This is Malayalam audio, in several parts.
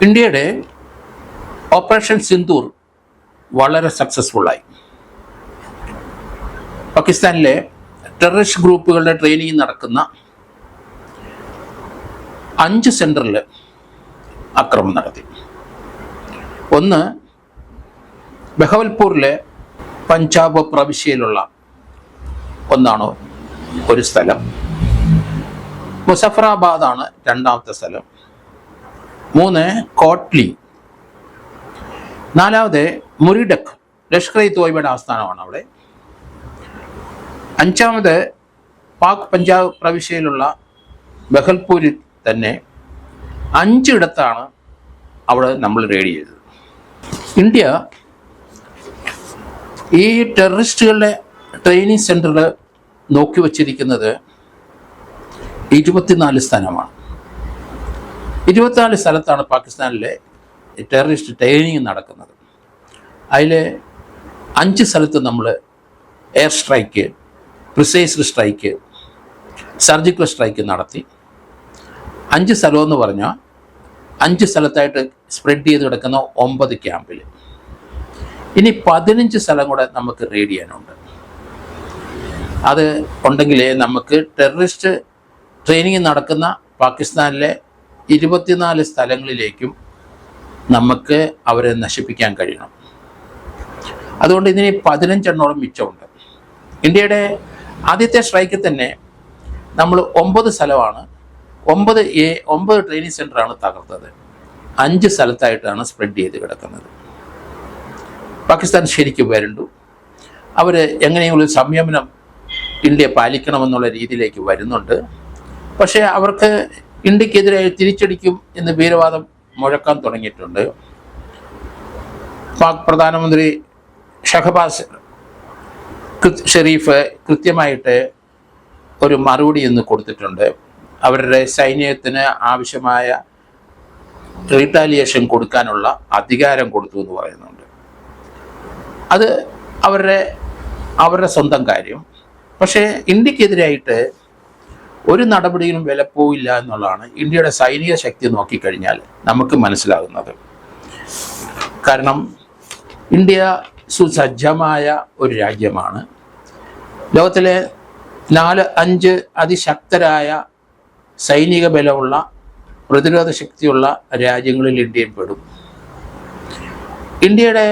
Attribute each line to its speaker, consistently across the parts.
Speaker 1: ഇന്ത്യയുടെ ഓപ്പറേഷൻ സിന്ദൂർ വളരെ സക്സസ്ഫുള്ളായി. പാകിസ്ഥാനിലെ ടെററിസ്റ്റ് ഗ്രൂപ്പുകളുടെ ട്രെയിനിങ് നടക്കുന്ന 5 സെൻറ്ററിൽ ആക്രമണം നടത്തി. ഒന്ന് ബഹവൽപൂരിലെ പഞ്ചാബ് പ്രവിശ്യയിലുള്ള ഒന്നാണ് ഒരു സ്ഥലം. മുസഫറാബാദാണ് രണ്ടാമത്തെ സ്ഥലം. 3 കോട്ട്ലി. 4 മുരിഡക്, ലഷ്കർ ഇ തോയ്ബയുടെ ആസ്ഥാനമാണ് അവിടെ. 5 പാക് പഞ്ചാബ് പ്രവിശ്യയിലുള്ള ബഹൽപൂരിൽ തന്നെ 5 ഇടത്താണ് അവിടെ നമ്മൾ റെയ്ഡ് ചെയ്തത്. ഇന്ത്യ ഈ ടെററിസ്റ്റുകളുടെ ട്രെയിനിങ് സെൻറ്ററിൽ നോക്കി വച്ചിരിക്കുന്നത് 24 സ്ഥലമാണ്. 24 സ്ഥലത്താണ് പാകിസ്ഥാനിലെ ടെററിസ്റ്റ് ട്രെയിനിങ് നടക്കുന്നത്. അതിൽ 5 സ്ഥലത്ത് നമ്മൾ air strike, precised strike, surgical strike നടത്തി. 5 സ്ഥലമെന്ന് പറഞ്ഞാൽ 5 സ്ഥലത്തായിട്ട് സ്പ്രെഡ് ചെയ്ത് കിടക്കുന്ന 9 ക്യാമ്പിൽ. ഇനി 15 സ്ഥലം കൂടെ നമുക്ക് റെയ്ഡ് ചെയ്യാനുണ്ട്. അത് ഉണ്ടെങ്കിലേ നമുക്ക് ടെററിസ്റ്റ് ട്രെയിനിങ് നടക്കുന്ന പാകിസ്ഥാനിലെ 24 സ്ഥലങ്ങളിലേക്കും നമുക്ക് അവരെ നശിപ്പിക്കാൻ കഴിയണം. അതുകൊണ്ട് ഇതിന് 15 എണ്ണോളം മിച്ചമുണ്ട്. ഇന്ത്യയുടെ ആദ്യത്തെ സ്ട്രൈക്കിൽ തന്നെ നമ്മൾ 9 സ്ഥലമാണ്, 9 ട്രെയിനിങ് സെൻ്ററാണ് തകർത്തത്. 5 സ്ഥലത്തായിട്ടാണ് സ്പ്രെഡ് ചെയ്ത് കിടക്കുന്നത്. പാകിസ്ഥാൻ ശരിക്കും വരണ്ടു. അവർ എങ്ങനെയെങ്കിലും സംയമനം ഇന്ത്യ പാലിക്കണമെന്നുള്ള രീതിയിലേക്ക് വരുന്നുണ്ട്. പക്ഷേ അവർക്ക് ഇന്ത്യക്കെതിരെ തിരിച്ചടിക്കും എന്ന് ഭീകരവാദം മുഴക്കാൻ തുടങ്ങിയിട്ടുണ്ട്. പാക് പ്രധാനമന്ത്രി ഷഹബാസ് ഷെരീഫ് കൃത്യമായിട്ട് ഒരു മറുപടി ഇന്ന് കൊടുത്തിട്ടുണ്ട്. അവരുടെ സൈന്യത്തിന് ആവശ്യമായ റീറ്റാലിയേഷൻ കൊടുക്കാനുള്ള അധികാരം കൊടുത്തു എന്ന് പറയുന്നുണ്ട്. അത് അവരുടെ സ്വന്തം കാര്യം. പക്ഷേ ഇന്ത്യക്കെതിരായിട്ട് ഒരു നടപടിയിലും വിലപ്പോവില്ല എന്നുള്ളതാണ് ഇന്ത്യയുടെ സൈനിക ശക്തി നോക്കിക്കഴിഞ്ഞാൽ നമുക്ക് മനസ്സിലാകുന്നത്. കാരണം ഇന്ത്യ സുസജ്ജമായ ഒരു രാജ്യമാണ്. ലോകത്തിലെ 4-5 അതിശക്തരായ സൈനിക ബലമുള്ള പ്രതിരോധ ശക്തിയുള്ള രാജ്യങ്ങളിൽ ഇന്ത്യയും പെടും. ഇന്ത്യയുടെ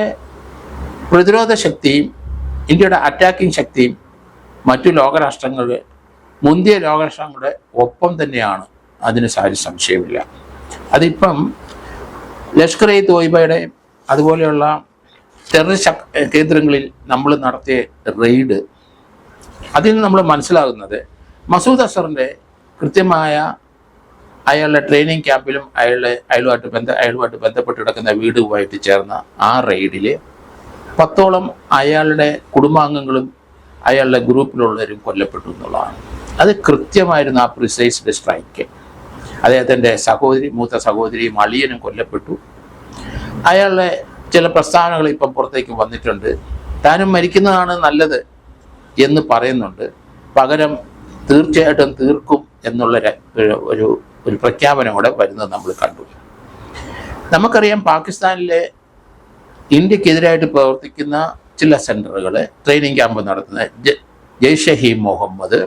Speaker 1: പ്രതിരോധ ശക്തിയും ഇന്ത്യയുടെ അറ്റാക്കിംഗ് ശക്തിയും മറ്റു ലോകരാഷ്ട്രങ്ങളുടെ മുന്തിയ ലോകരാഷ്ട്രങ്ങളുടെ ഒപ്പം തന്നെയാണ്. അതിന് സംശയമില്ല. അതിപ്പം ലഷ്കർ ഇ തോയ്ബയുടെ അതുപോലെയുള്ള ടെററിസ്റ്റ് കേന്ദ്രങ്ങളിൽ നമ്മൾ നടത്തിയ റെയ്ഡ്, അതിൽ നിന്ന് നമ്മൾ മനസ്സിലാകുന്നത് മസൂദ് അസറിൻ്റെ കൃത്യമായ അയാളുടെ ട്രെയിനിങ് ക്യാമ്പിലും അയാളുമായിട്ട് ബന്ധപ്പെട്ട് കിടക്കുന്ന വീടുമായിട്ട് ചേർന്ന ആ റെയ്ഡിൽ 10ഓളം അയാളുടെ കുടുംബാംഗങ്ങളും അയാളുടെ ഗ്രൂപ്പിലുള്ളവരും കൊല്ലപ്പെട്ടു എന്നുള്ളതാണ്. അത് കൃത്യമായിരുന്നു ആ പ്രിസൈസ്ഡ് സ്ട്രൈക്ക്. അദ്ദേഹത്തിൻ്റെ മൂത്ത സഹോദരിയും അളിയനും കൊല്ലപ്പെട്ടു. അയാളുടെ ചില പ്രസ്താവനകൾ ഇപ്പം പുറത്തേക്ക് വന്നിട്ടുണ്ട്. താനും മരിക്കുന്നതാണ് നല്ലത് എന്ന് പറയുന്നുണ്ട്. പകരം തീർച്ചയായിട്ടും തീർക്കും എന്നുള്ള ഒരു പ്രഖ്യാപനം കൂടെ വരുന്നത് നമ്മൾ കണ്ടു. നമുക്കറിയാം പാകിസ്ഥാനിലെ ഇന്ത്യക്കെതിരായിട്ട് പ്രവർത്തിക്കുന്ന ചില സെൻറ്ററുകൾ ട്രെയിനിങ് ക്യാമ്പ് നടത്തുന്ന ജയ്ഷെ ഇ മുഹമ്മദ്,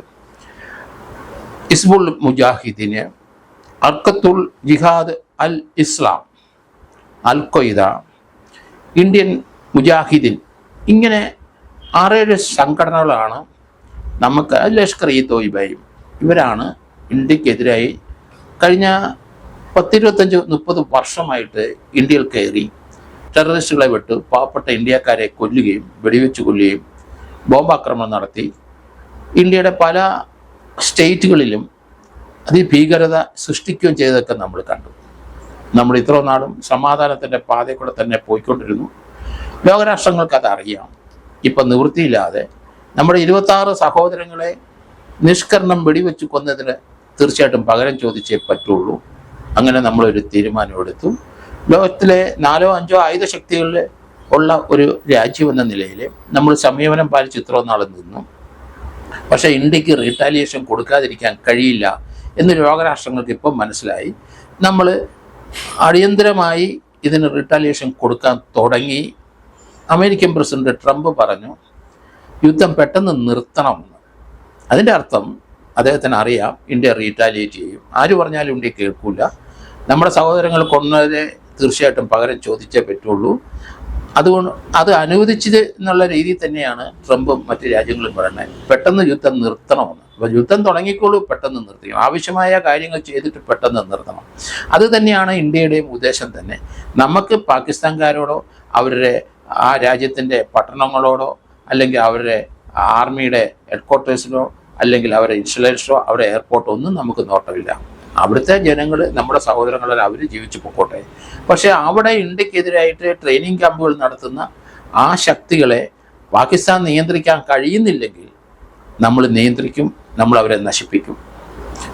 Speaker 1: ഹിസ്ബുൾ മുജാഹിദീന്, അർക്കത്തുൽ ജിഹാദ് അൽ ഇസ്ലാം, അൽ ഖ്വയ്ദ, ഇന്ത്യൻ മുജാഹിദീൻ, ഇങ്ങനെ 6-7 സംഘടനകളാണ് നമുക്ക്. ലഷ്കർ ഇ തോയ്ബയും ഇവരാണ് ഇന്ത്യക്കെതിരായി കഴിഞ്ഞ 10-25-30 വർഷമായിട്ട് ഇന്ത്യയിൽ കയറി ടെററിസ്റ്റുകളെ വിട്ട് പാവപ്പെട്ട ഇന്ത്യക്കാരെ കൊല്ലുകയും വെടിവെച്ച് കൊല്ലുകയും ബോംബാക്രമണം നടത്തി ഇന്ത്യയുടെ പല സ്റ്റേറ്റുകളിലും അതിഭീകരത സൃഷ്ടിക്കുകയും ചെയ്തതൊക്കെ നമ്മൾ കണ്ടു. നമ്മൾ ഇത്ര നാളും സമാധാനത്തിൻ്റെ പാതയിൽ കൂടെ തന്നെ പോയിക്കൊണ്ടിരുന്നു. ലോകരാഷ്ട്രങ്ങൾക്ക് അതറിയാം. ഇപ്പം നിവൃത്തിയില്ലാതെ നമ്മുടെ 26 സഹോദരങ്ങളെ നിഷ്കരണം വെടിവെച്ച് കൊന്നതിന് തീർച്ചയായിട്ടും പകരം ചോദിച്ചേ പറ്റുള്ളൂ. അങ്ങനെ നമ്മളൊരു തീരുമാനമെടുത്തു. ലോകത്തിലെ 4-5 ആയുധ ശക്തികളിൽ ഉള്ള ഒരു രാജ്യമെന്ന നിലയിൽ നമ്മൾ സംയമനം പാലിച്ച് ഇത്ര നാൾ നിന്നു. പക്ഷേ ഇന്ത്യക്ക് റീറ്റാലിയേഷൻ കൊടുക്കാതിരിക്കാൻ കഴിയില്ല എന്ന് ലോകരാഷ്ട്രങ്ങൾക്ക് ഇപ്പം മനസ്സിലായി. നമ്മൾ അടിയന്തരമായി ഇതിന് റിട്ടാലിയേഷൻ കൊടുക്കാൻ തുടങ്ങി. അമേരിക്കൻ പ്രസിഡന്റ് ട്രംപ് പറഞ്ഞു യുദ്ധം പെട്ടെന്ന് നിർത്തണമെന്ന്. അതിൻ്റെ അർത്ഥം അദ്ദേഹത്തിന് അറിയാം ഇന്ത്യ റീറ്റാലിയേറ്റ് ചെയ്യും. ആര് പറഞ്ഞാലും ഇന്ത്യ കേൾക്കൂല. നമ്മുടെ സഹോദരങ്ങൾ കൊന്നവരെ തീർച്ചയായിട്ടും പകരം ചോദിച്ചേ പറ്റുള്ളൂ. അതുകൊണ്ട് അത് അനുവദിച്ചത് എന്നുള്ള രീതിയിൽ തന്നെയാണ് ട്രംപും മറ്റ് രാജ്യങ്ങളും പറയുന്നത്. പെട്ടെന്ന് യുദ്ധം നിർത്തണമെന്ന്. അപ്പോൾ യുദ്ധം തുടങ്ങിക്കോളൂ, പെട്ടെന്ന് നിർത്തിക്കും. ആവശ്യമായ കാര്യങ്ങൾ ചെയ്തിട്ട് പെട്ടെന്ന് നിർത്തണം. അത് തന്നെയാണ് ഇന്ത്യയുടെയും ഉദ്ദേശം തന്നെ. നമുക്ക് പാകിസ്ഥാൻകാരോടോ അവരുടെ ആ രാജ്യത്തിൻ്റെ പട്ടണങ്ങളോടോ അല്ലെങ്കിൽ അവരുടെ ആർമിയുടെ ഹെഡ്ക്വാർട്ടേഴ്സിലോ അല്ലെങ്കിൽ അവരുടെ ഇൻസ്റ്റലേഷനോ അവരുടെ എയർപോർട്ടോ ഒന്നും നമുക്ക് നോട്ടമില്ല. അവിടുത്തെ ജനങ്ങൾ നമ്മുടെ സഹോദരങ്ങളിൽ അവർ ജീവിച്ചു പൊക്കോട്ടെ. പക്ഷേ അവിടെ ഇന്ത്യക്കെതിരായിട്ട് ട്രെയിനിങ് ക്യാമ്പുകൾ നടത്തുന്ന ആ ശക്തികളെ പാകിസ്ഥാൻ നിയന്ത്രിക്കാൻ കഴിയുന്നില്ലെങ്കിൽ നമ്മൾ നിയന്ത്രിക്കും, നമ്മൾ അവരെ നശിപ്പിക്കും.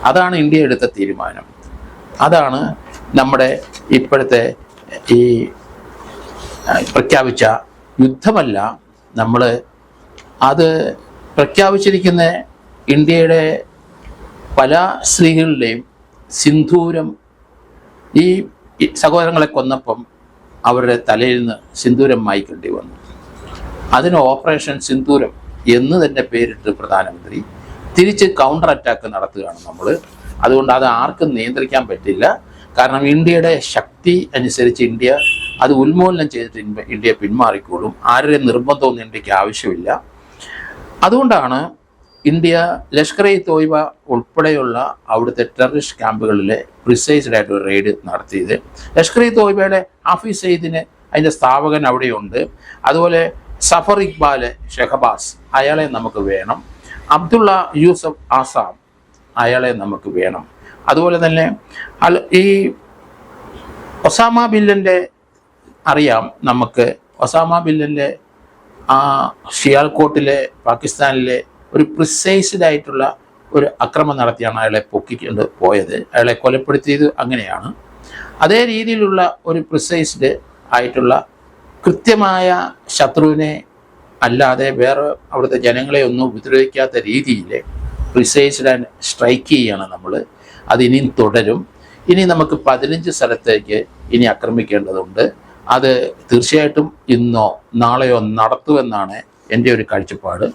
Speaker 1: അതാണ് ഇന്ത്യ എടുത്ത തീരുമാനം. അതാണ് നമ്മുടെ ഇപ്പോഴത്തെ ഈ പ്രഖ്യാപിച്ച യുദ്ധമല്ല. നമ്മൾ അത് പ്രഖ്യാപിച്ചിരിക്കുന്ന ഇന്ത്യയുടെ പല സ്ത്രീകളുടെയും സിന്ദൂരം ഈ സഹോദരങ്ങളെ കൊന്നപ്പം അവരുടെ തലയിൽ നിന്ന് സിന്ദൂരം മായ്ക്കേണ്ടി വന്നു. അതിന് ഓപ്പറേഷൻ സിന്ദൂരം എന്ന് തന്നെ പേരിട്ട് പ്രധാനമന്ത്രി തിരിച്ച് കൗണ്ടർ അറ്റാക്ക് നടത്തുകയാണ് നമ്മൾ. അതുകൊണ്ട് അത് ആർക്കും നിയന്ത്രിക്കാൻ പറ്റില്ല. കാരണം ഇന്ത്യയുടെ ശക്തി അനുസരിച്ച് ഇന്ത്യ അത് ഉന്മൂലനം ചെയ്തിട്ട് ഇന്ത്യ പിന്മാറിക്കോളും. ആരുടെ നിർബന്ധമൊന്നും ഇന്ത്യക്ക് ആവശ്യമില്ല. അതുകൊണ്ടാണ് ഇന്ത്യ ലഷ്കർ-ഇ തോയ്ബ ഉൾപ്പെടെയുള്ള അവിടുത്തെ ടെററിസ്റ്റ് ക്യാമ്പുകളിലെ പ്രിസൈസ്ഡ് ആയിട്ട് റെയ്ഡ് നടത്തിയത്. ലഷ്കർ-ഇ തോയ്ബയുടെ ഹാഫിസ് സയ്യിദിന് അതിൻ്റെ സ്ഥാപകൻ അവിടെയുണ്ട്. അതുപോലെ സഫർ ഇക്ബാൽ ഷെഹബാസ് അയാളെ നമുക്ക് വേണം. അബ്ദുള്ള യൂസഫ് ആസാം അയാളെ നമുക്ക് വേണം. അതുപോലെ തന്നെ ഈ ഒസാമ ബില്ലൻ്റെ അറിയാം നമുക്ക്. ഒസാമ ബില്ലൻ്റെ ആ ഷിയാൽകോട്ടിലെ പാകിസ്ഥാനിലെ ഒരു പ്രിസൈസ്ഡ് ആയിട്ടുള്ള ഒരു അക്രമം നടത്തിയാണ് അയാളെ പൊക്കിക്കൊണ്ട് പോയത്. അയാളെ കൊലപ്പെടുത്തിയത് അങ്ങനെയാണ്. അതേ രീതിയിലുള്ള ഒരു പ്രിസൈസ്ഡ് ആയിട്ടുള്ള കൃത്യമായ ശത്രുവിനെ അല്ലാതെ വേറെ അവിടുത്തെ ജനങ്ങളെ ഒന്നും ഉപദ്രവിക്കാത്ത രീതിയിൽ പ്രിസൈസ്ഡ് ആൻഡ് സ്ട്രൈക്ക് ചെയ്യുകയാണ് നമ്മൾ. അതിനിയും തുടരും. ഇനി നമുക്ക് 15 സ്ഥലത്തേക്ക് ഇനി ആക്രമിക്കേണ്ടതുണ്ട്. അത് തീർച്ചയായിട്ടും ഇന്നോ നാളെയോ നടത്തുമെന്നാണ് എൻ്റെ ഒരു കാഴ്ചപ്പാട്.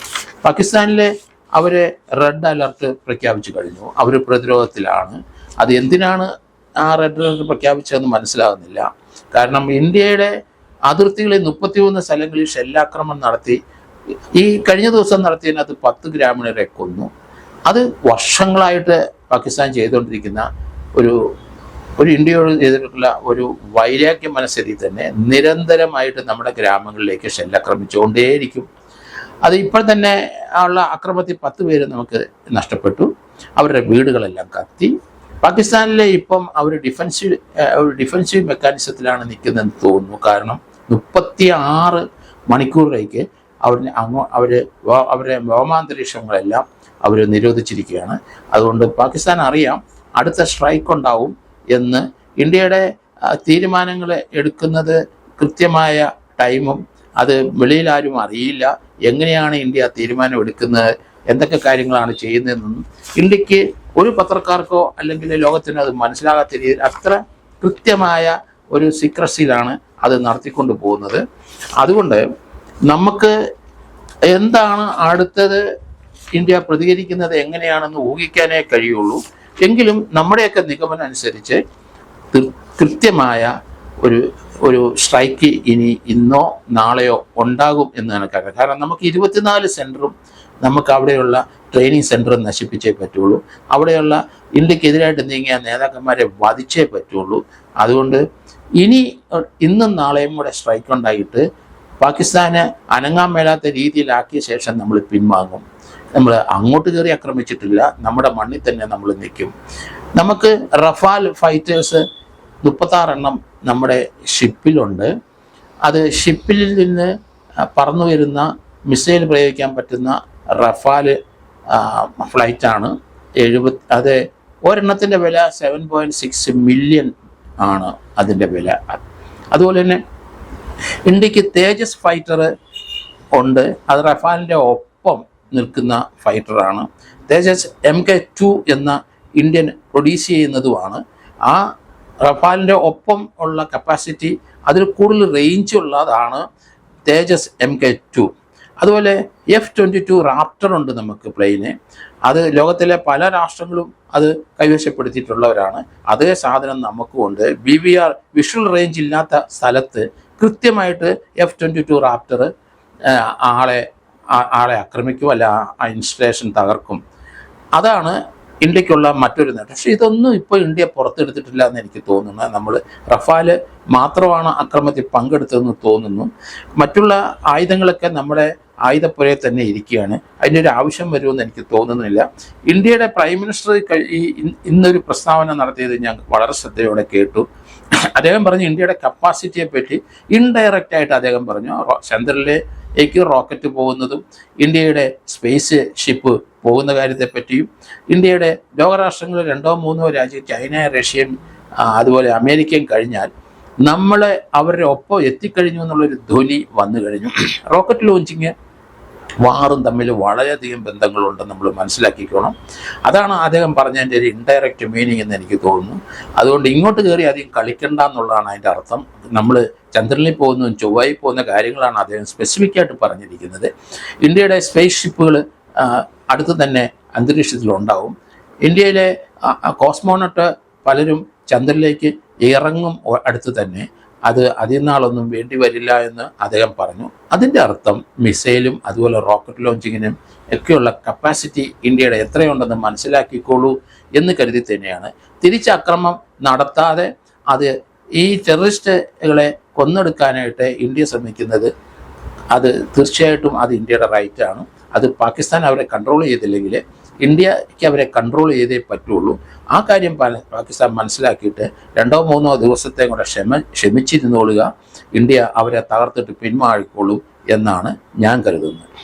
Speaker 1: പാകിസ്ഥാനിലെ അവർ റെഡ് അലർട്ട് പ്രഖ്യാപിച്ചു കഴിഞ്ഞു. അവർ പ്രതിരോധത്തിലാണ്. അത് എന്തിനാണ് ആ റെഡ് അലർട്ട് പ്രഖ്യാപിച്ചതെന്ന് മനസ്സിലാകുന്നില്ല. കാരണം ഇന്ത്യയുടെ അതിർത്തികളിൽ 33 സ്ഥലങ്ങളിൽ ഷെല്ലാക്രമണം നടത്തി. ഈ കഴിഞ്ഞ ദിവസം നടത്തിയതിനകത്ത് 10 ഗ്രാമീണരെ കൊന്നു. അത് വർഷങ്ങളായിട്ട് പാകിസ്ഥാൻ ചെയ്തുകൊണ്ടിരിക്കുന്ന ഒരു ഇന്ത്യയോട് ചെയ്തിട്ടുള്ള ഒരു വൈരാഗ്യ മനസ്ഥിതി തന്നെ നിരന്തരമായിട്ട് നമ്മുടെ ഗ്രാമങ്ങളിലേക്ക് ഷെല്ലാക്രമിച്ചുകൊണ്ടേയിരിക്കും. അത് ഇപ്പോൾ തന്നെ ഉള്ള അക്രമത്തിൽ 10 പേര് നമുക്ക് നഷ്ടപ്പെട്ടു. അവരുടെ വീടുകളെല്ലാം കത്തി. പാകിസ്ഥാനിലെ ഇപ്പം അവർ ഡിഫൻസീവ് മെക്കാനിസത്തിലാണ് നിൽക്കുന്നതെന്ന് തോന്നുന്നു. കാരണം 36 മണിക്കൂറിലേക്ക് അവരുടെ വ്യോമാന്തരീക്ഷങ്ങളെല്ലാം അവർ നിരോധിച്ചിരിക്കുകയാണ്. അതുകൊണ്ട് പാകിസ്ഥാൻ അറിയാം അടുത്ത സ്ട്രൈക്ക് ഉണ്ടാവും എന്ന്. ഇന്ത്യയുടെ തീരുമാനങ്ങൾ എടുക്കുന്നത് കൃത്യമായ ടൈമും അത് വെളിയിൽ ആരും അറിയില്ല. എങ്ങനെയാണ് ഇന്ത്യ തീരുമാനം എടുക്കുന്നത്, എന്തൊക്കെ കാര്യങ്ങളാണ് ചെയ്യുന്നതെന്നും ഇന്ത്യക്ക് ഒരു പത്രക്കാർക്കോ അല്ലെങ്കിൽ ലോകത്തിന് അത് മനസ്സിലാകാത്ത രീതിയിൽ അത്ര കൃത്യമായ ഒരു സീക്രസിയിലാണ് അത് നടത്തിക്കൊണ്ട് പോകുന്നത്. അതുകൊണ്ട് നമുക്ക് എന്താണ് അടുത്തത് ഇന്ത്യ പ്രതികരിക്കുന്നത് എങ്ങനെയാണെന്ന് ഊഹിക്കാനേ കഴിയുള്ളൂ. എങ്കിലും നമ്മുടെയൊക്കെ നിഗമനം അനുസരിച്ച് കൃത്യമായ ഒരു സ്ട്രൈക്ക് ഇനി ഇന്നോ നാളെയോ ഉണ്ടാകും എന്ന് കണക്കാക്കാം. കാരണം നമുക്ക് 24 സെൻറ്ററും നമുക്ക് അവിടെയുള്ള ട്രെയിനിങ് സെൻറ്ററും നശിപ്പിച്ചേ പറ്റുള്ളൂ. അവിടെയുള്ള ഇന്ത്യക്കെതിരായിട്ട് നീങ്ങിയ നേതാക്കന്മാരെ വധിച്ചേ പറ്റുള്ളൂ. അതുകൊണ്ട് ഇന്നും നാളെയും കൂടെ സ്ട്രൈക്ക് ഉണ്ടായിട്ട് പാകിസ്ഥാന് അനങ്ങാൻ മേലാത്ത രീതിയിലാക്കിയ ശേഷം നമ്മൾ പിൻവാങ്ങും. നമ്മൾ അങ്ങോട്ട് കയറി ആക്രമിച്ചിട്ടില്ല, നമ്മുടെ മണ്ണിൽ തന്നെ നമ്മൾ നിൽക്കും. നമുക്ക് റഫാൽ ഫൈറ്റേഴ്സ് 36 എണ്ണം നമ്മുടെ ഷിപ്പിലുണ്ട്. അത് ഷിപ്പിൽ നിന്ന് പറന്നു വരുന്ന മിസൈൽ പ്രയോഗിക്കാൻ പറ്റുന്ന റഫാൽ ഫ്ലൈറ്റാണ്. അത് ഒരെണ്ണത്തിൻ്റെ വില 7.6 മില്യൺ ആണ് അതിൻ്റെ വില. അതുപോലെ തന്നെ ഇന്ത്യക്ക് തേജസ് ഫൈറ്റർ ഉണ്ട്. അത് റഫാലിൻ്റെ ഒപ്പം നിൽക്കുന്ന ഫൈറ്ററാണ്. തേജസ് MK2 എന്ന ഇന്ത്യൻ പ്രൊഡ്യൂസ് ചെയ്യുന്നതുമാണ്. ആ റഫാലിൻ്റെ ഒപ്പം ഉള്ള കപ്പാസിറ്റി അതിൽ കൂടുതൽ റേഞ്ച് ഉള്ളതാണ് തേജസ് MK2. അതുപോലെ F-22 റാപ്റ്റർ ഉണ്ട് നമുക്ക് പ്ലെയിന്. അത് ലോകത്തിലെ പല രാഷ്ട്രങ്ങളും അത് കൈവശപ്പെടുത്തിയിട്ടുള്ളവരാണ്. അതേ സാധനം നമുക്കുമുണ്ട്. BVR വിഷ്വൽ റേഞ്ച് ഇല്ലാത്ത സ്ഥലത്ത് കൃത്യമായിട്ട് F-22 റാപ്റ്റർ ആളെ ആക്രമിക്കും, അല്ല ആ ഇൻസ്റ്റലേഷൻ തകർക്കും. അതാണ് ഇന്ത്യക്കുള്ള മറ്റൊരു നേട്ടം. പക്ഷെ ഇതൊന്നും ഇപ്പോൾ ഇന്ത്യ പുറത്തെടുത്തിട്ടില്ല എന്ന് എനിക്ക് തോന്നുന്നു. നമ്മൾ റഫാല് മാത്രമാണ് അക്രമത്തിൽ പങ്കെടുത്തതെന്ന് തോന്നുന്നു. മറ്റുള്ള ആയുധങ്ങളൊക്കെ നമ്മുടെ ആയുധപ്പുരയിൽ തന്നെ ഇരിക്കുകയാണ്. അതിൻ്റെ ഒരു ആവശ്യം വരുമെന്ന് എനിക്ക് തോന്നുന്നില്ല. ഇന്ത്യയുടെ പ്രൈം മിനിസ്റ്റർ ഇന്നൊരു പ്രസ്താവന നടത്തിയത് ഞാൻ വളരെ ശ്രദ്ധയോടെ കേട്ടു. അദ്ദേഹം പറഞ്ഞു ഇന്ത്യയുടെ കപ്പാസിറ്റിയെ പറ്റി ഇൻഡയറക്റ്റ് ആയിട്ട് അദ്ദേഹം പറഞ്ഞു. ചന്ദ്രനിലേക്ക് റോക്കറ്റ് പോകുന്നതും ഇന്ത്യയുടെ സ്പേസ് ഷിപ്പ് പോകുന്ന കാര്യത്തെപ്പറ്റിയും ഇന്ത്യയുടെ ലോകരാഷ്ട്രങ്ങളിൽ 2 or 3 രാജ്യം ചൈന, റഷ്യയും അതുപോലെ അമേരിക്കയും കഴിഞ്ഞാൽ നമ്മളെ അവരുടെ ഒപ്പം എത്തിക്കഴിഞ്ഞു എന്നുള്ളൊരു ധ്വനി വന്നു കഴിഞ്ഞു. റോക്കറ്റ് ലോഞ്ചിങ് വാറും തമ്മിൽ വളരെയധികം ബന്ധങ്ങളുണ്ടെന്ന് നമ്മൾ മനസ്സിലാക്കിക്കോണം. അതാണ് അദ്ദേഹം പറഞ്ഞതിൻ്റെ ഒരു ഇൻഡയറക്റ്റ് മീനിങ് എന്ന് എനിക്ക് തോന്നുന്നു. അതുകൊണ്ട് ഇങ്ങോട്ട് കയറി അധികം കളിക്കണ്ട എന്നുള്ളതാണ് അതിൻ്റെ അർത്ഥം. നമ്മൾ ചന്ദ്രനിൽ പോകുന്നതും ചൊവ്വയിൽ പോകുന്ന കാര്യങ്ങളാണ് അദ്ദേഹം സ്പെസിഫിക്കായിട്ട് പറഞ്ഞിരിക്കുന്നത്. ഇന്ത്യയുടെ സ്പേസ് ഷിപ്പുകൾ അടുത്ത് തന്നെ അന്തരീക്ഷത്തിലുണ്ടാവും. ഇന്ത്യയിലെ കോസ്മോണട്ട് പലരും ചന്ദ്രനിലേക്ക് ഇറങ്ങും അടുത്ത് തന്നെ. അത് അതിനാളൊന്നും വേണ്ടി വരില്ല എന്ന് അദ്ദേഹം പറഞ്ഞു. അതിൻ്റെ അർത്ഥം മിസൈലും അതുപോലെ റോക്കറ്റ് ലോഞ്ചിങ്ങിനും ഒക്കെയുള്ള കപ്പാസിറ്റി ഇന്ത്യയുടെ എത്രയുണ്ടെന്ന് മനസ്സിലാക്കിക്കോളൂ എന്ന് കരുതി തന്നെയാണ് തിരിച്ചക്രമം നടത്താതെ അത് ഈ ടെററിസ്റ്റുകളെ കൊന്നെടുക്കാനായിട്ട് ഇന്ത്യ ശ്രമിക്കുന്നത്. അത് തീർച്ചയായിട്ടും അത് ഇന്ത്യയുടെ റൈറ്റാണ്. അത് പാകിസ്ഥാൻ അവരെ കൺട്രോൾ ചെയ്തില്ലെങ്കിൽ ഇന്ത്യക്ക് അവരെ കൺട്രോൾ ചെയ്തേ പറ്റുള്ളൂ. ആ കാര്യം പാകിസ്ഥാൻ മനസ്സിലാക്കിയിട്ട് 2 or 3 ദിവസത്തെ കൂടെ ക്ഷമിച്ചിരുന്നോളുക. ഇന്ത്യ അവരെ തകർത്തിട്ട് പിന്മാറിക്കോളൂ എന്നാണ് ഞാൻ കരുതുന്നത്.